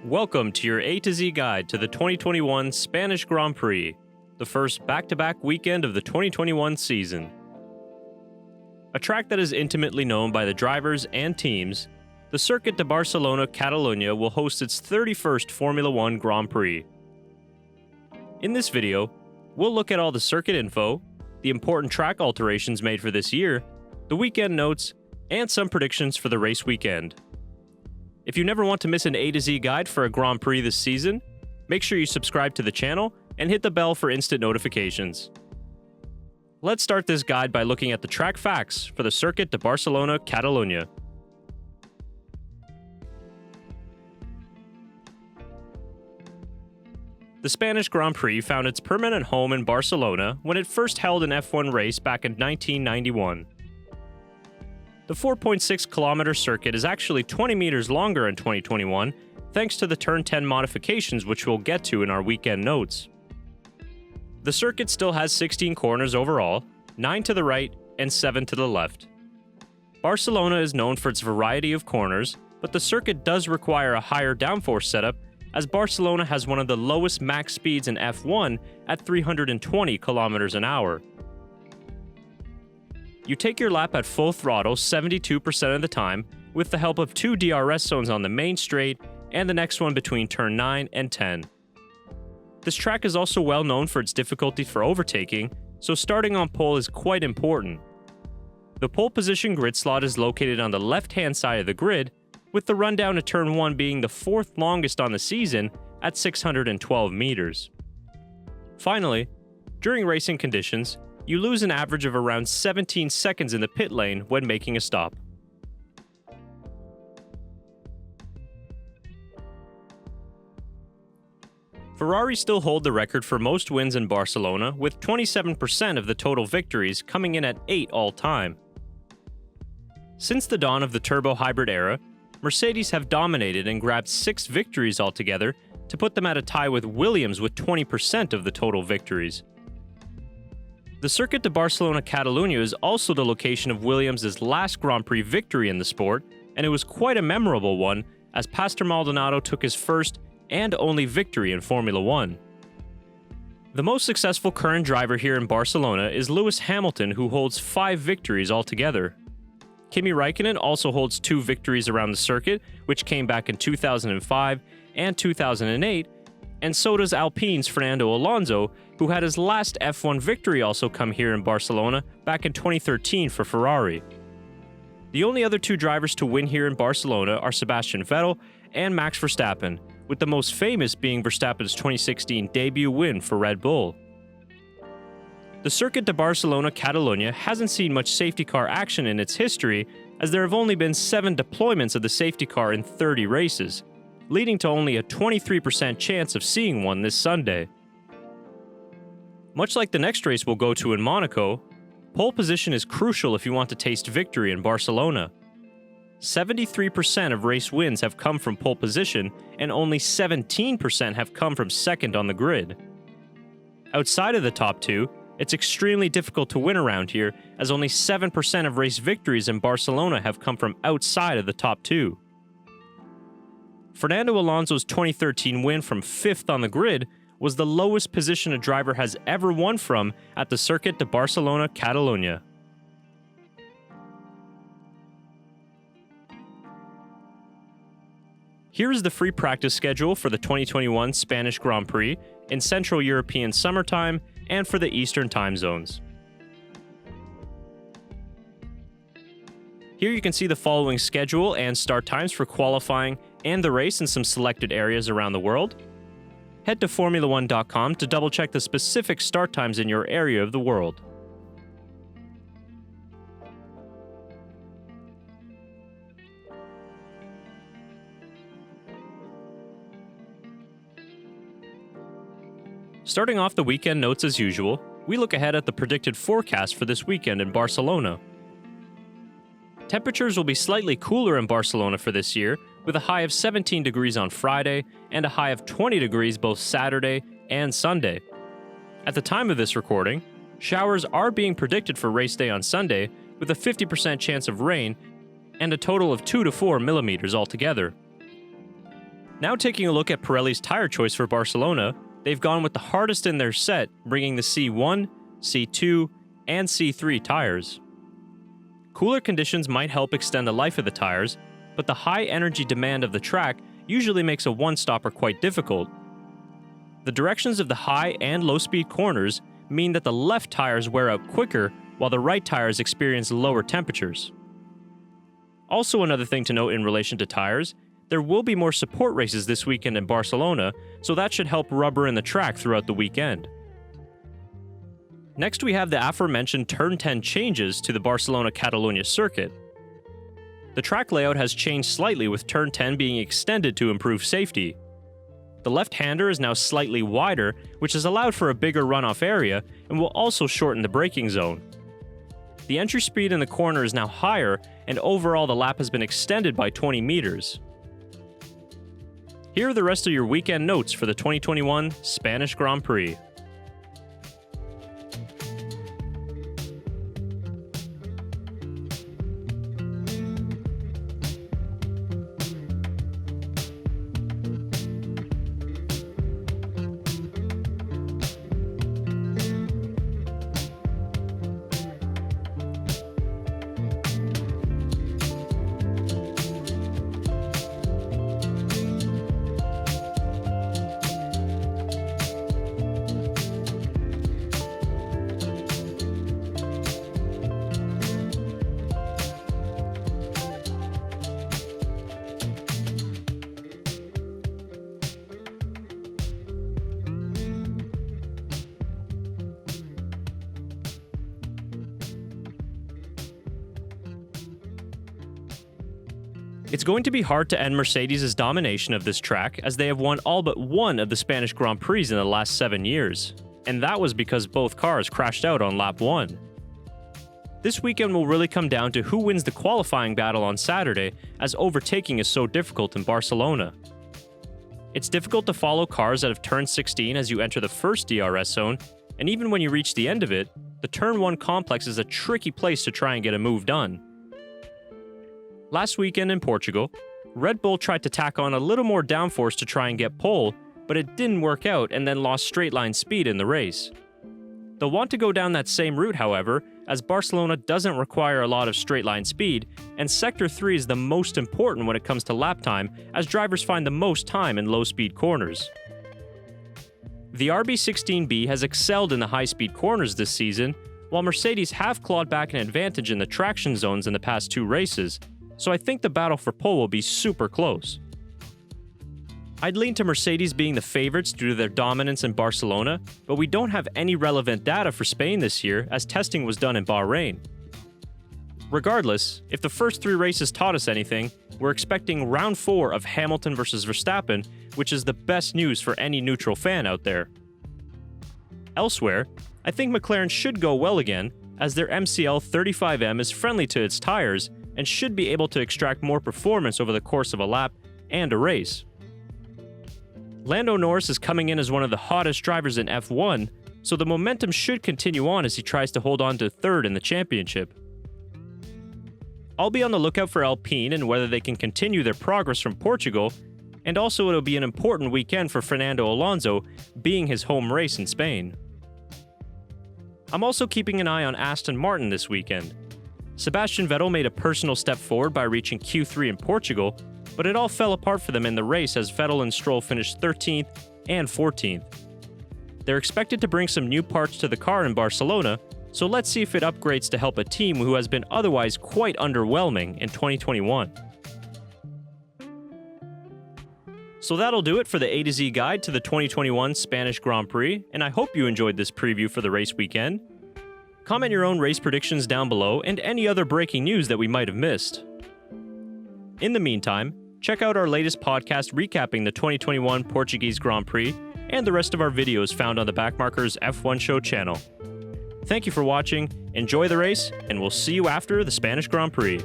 Welcome to your A to Z guide to the 2021 Spanish Grand Prix, the first back-to-back weekend of the 2021 season. A track that is intimately known by the drivers and teams, the Circuit de Barcelona Catalunya will host its 31st Formula One Grand Prix. In this video, we'll look at all the circuit info, the important track alterations made for this year, the weekend notes, and some predictions for the race weekend. If you never want to miss an A to Z guide for a Grand Prix this season, make sure you subscribe to the channel and hit the bell for instant notifications. Let's start this guide by looking at the track facts for the Circuit de Barcelona Catalunya. The Spanish Grand Prix found its permanent home in Barcelona when it first held an F1 race back in 1991. The 4.6-kilometer circuit is actually 20 meters longer in 2021, thanks to the Turn 10 modifications which we'll get to in our weekend notes. The circuit still has 16 corners overall, 9 to the right and 7 to the left. Barcelona is known for its variety of corners, but the circuit does require a higher downforce setup, as Barcelona has one of the lowest max speeds in F1 at 320 kilometers an hour. You take your lap at full throttle 72% of the time, with the help of 2 DRS zones on the main straight and the next one between turn 9 and 10. This track is also well known for its difficulty for overtaking, so starting on pole is quite important. The pole position grid slot is located on the left-hand side of the grid, with the rundown to turn 1 being the 4th longest on the season at 612 meters. Finally, during racing conditions, you lose an average of around 17 seconds in the pit lane when making a stop. Ferrari still hold the record for most wins in Barcelona, with 27% of the total victories coming in at 8 all-time. Since the dawn of the turbo hybrid era, Mercedes have dominated and grabbed 6 victories altogether to put them at a tie with Williams with 20% of the total victories. The Circuit de Barcelona Catalunya is also the location of Williams' last Grand Prix victory in the sport, and it was quite a memorable one as Pastor Maldonado took his first and only victory in Formula One. The most successful current driver here in Barcelona is Lewis Hamilton, who holds 5 victories altogether. Kimi Räikkönen also holds 2 victories around the circuit, which came back in 2005 and 2008, and so does Alpine's Fernando Alonso, who had his last F1 victory also come here in Barcelona back in 2013 for Ferrari. The only other 2 drivers to win here in Barcelona are Sebastian Vettel and Max Verstappen, with the most famous being Verstappen's 2016 debut win for Red Bull. The Circuit de Barcelona Catalunya hasn't seen much safety car action in its history, as there have only been 7 deployments of the safety car in 30 races, leading to only a 23% chance of seeing one this Sunday. Much like the next race we'll go to in Monaco, pole position is crucial if you want to taste victory in Barcelona. 73% of race wins have come from pole position, and only 17% have come from second on the grid. Outside of the top 2, it's extremely difficult to win around here, as only 7% of race victories in Barcelona have come from outside of the top 2. Fernando Alonso's 2013 win from 5th on the grid was the lowest position a driver has ever won from at the Circuit de Barcelona Catalunya. Here is the free practice schedule for the 2021 Spanish Grand Prix in Central European summertime and for the Eastern time zones. Here you can see the following schedule and start times for qualifying and the race in some selected areas around the world. Head to Formula1.com to double-check the specific start times in your area of the world. Starting off the weekend notes as usual, we look ahead at the predicted forecast for this weekend in Barcelona. Temperatures will be slightly cooler in Barcelona for this year, with a high of 17 degrees on Friday and a high of 20 degrees both Saturday and Sunday. At the time of this recording, showers are being predicted for race day on Sunday, with a 50% chance of rain and a total of 2 to 4 millimeters altogether. Now taking a look at Pirelli's tire choice for Barcelona, they've gone with the hardest in their set, bringing the C1, C2, and C3 tires. Cooler conditions might help extend the life of the tires, but the high energy demand of the track usually makes a one-stopper quite difficult. The directions of the high and low-speed corners mean that the left tires wear out quicker while the right tires experience lower temperatures. Also, another thing to note in relation to tires, there will be more support races this weekend in Barcelona, so that should help rubber in the track throughout the weekend. Next, we have the aforementioned Turn 10 changes to the Barcelona-Catalunya circuit. The track layout has changed slightly, with Turn 10 being extended to improve safety. The left-hander is now slightly wider, which has allowed for a bigger runoff area and will also shorten the braking zone. The entry speed in the corner is now higher, and overall the lap has been extended by 20 meters. Here are the rest of your weekend notes for the 2021 Spanish Grand Prix. It's going to be hard to end Mercedes' domination of this track, as they have won all but one of the Spanish Grand Prix in the last 7 years, and that was because both cars crashed out on lap 1. This weekend will really come down to who wins the qualifying battle on Saturday, as overtaking is so difficult in Barcelona. It's difficult to follow cars out of turn 16 as you enter the first DRS zone, and even when you reach the end of it, the turn 1 complex is a tricky place to try and get a move done. Last weekend in Portugal, Red Bull tried to tack on a little more downforce to try and get pole, but it didn't work out and then lost straight line speed in the race. They'll want to go down that same route, however, as Barcelona doesn't require a lot of straight line speed, and Sector 3 is the most important when it comes to lap time, as drivers find the most time in low-speed corners. The RB16B has excelled in the high-speed corners this season, while Mercedes have clawed back an advantage in the traction zones in the past 2 races, so I think the battle for pole will be super close. I'd lean to Mercedes being the favorites due to their dominance in Barcelona, but we don't have any relevant data for Spain this year, as testing was done in Bahrain. Regardless, if the first 3 races taught us anything, we're expecting round 4 of Hamilton versus Verstappen, which is the best news for any neutral fan out there. Elsewhere, I think McLaren should go well again, as their MCL 35M is friendly to its tires and should be able to extract more performance over the course of a lap and a race. Lando Norris is coming in as one of the hottest drivers in F1, so the momentum should continue on as he tries to hold on to 3rd in the championship. I'll be on the lookout for Alpine and whether they can continue their progress from Portugal, and also it'll be an important weekend for Fernando Alonso, being his home race in Spain. I'm also keeping an eye on Aston Martin this weekend. Sebastian Vettel made a personal step forward by reaching Q3 in Portugal, but it all fell apart for them in the race as Vettel and Stroll finished 13th and 14th. They're expected to bring some new parts to the car in Barcelona, so let's see if it upgrades to help a team who has been otherwise quite underwhelming in 2021. So that'll do it for the A to Z guide to the 2021 Spanish Grand Prix, and I hope you enjoyed this preview for the race weekend. Comment your own race predictions down below and any other breaking news that we might have missed. In the meantime, check out our latest podcast recapping the 2021 Portuguese Grand Prix and the rest of our videos found on the Backmarkers F1 Show channel. Thank you for watching, enjoy the race, and we'll see you after the Spanish Grand Prix.